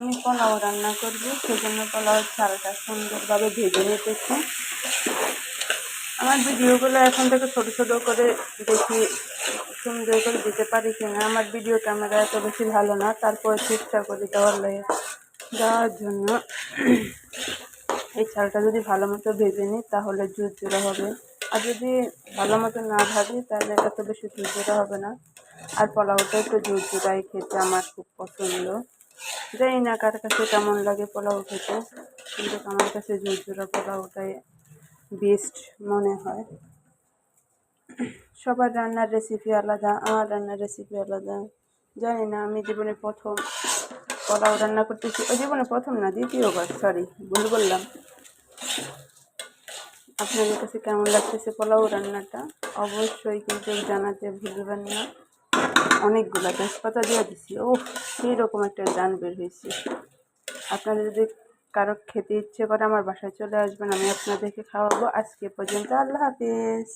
আমি পোলাও রান্না করবো, সেজন্য পোলাওয়ের চালটা সুন্দরভাবে ভেজে নিতেছি। আমার ভিডিওগুলো এখন থেকে ছোট ছোট করে দেখি সুন্দর করে দিতে পারি কিনা। আমার ভিডিও ক্যামেরা এত বেশি ভালো না, তারপর চেষ্টা করি দেওয়ার জন্য। এই চালটা যদি ভালো মতো ভেজে নিই তাহলে ঝুরঝুরে হবে, আর যদি ভালো মতো না ভাজি তাহলে এত বেশি ঝুরঝুরে হবে না। আর পোলাওটা একটু ঝুরঝুরাই খেতে আমার খুব পছন্দ। জানি না কার কাছে কেমন লাগে পোলাও খেতে, কিন্তু আমার কাছে ঝুরঝুরা পোলাওটাই বেস্ট মনে হয়। সবার রান্নার রেসিপি আলাদা, আমার রান্নার রেসিপি আলাদা। জানি না, আমি জীবনে প্রথম পোলাও রান্না করতেছি। ওই জীবনে প্রথম না, দ্বিতীয়বার, সরি ভুল বললাম। আপনাদের কাছে কেমন লাগতেছে পোলাও রান্নাটা অবশ্যই কিন্তু জানাতে ভুলবেন না। অনেকগুলো তেজপাতা দিয়ে দিচ্ছি, ও সেই রকম একটা গান বের হয়েছে। আপনাদের যদি কারো খেতে ইচ্ছে করে আমার বাসায় চলে আসবেন, আমি আপনাদেরকে খাওয়াবো। আজকে পর্যন্ত, আল্লাহ হাফেজ।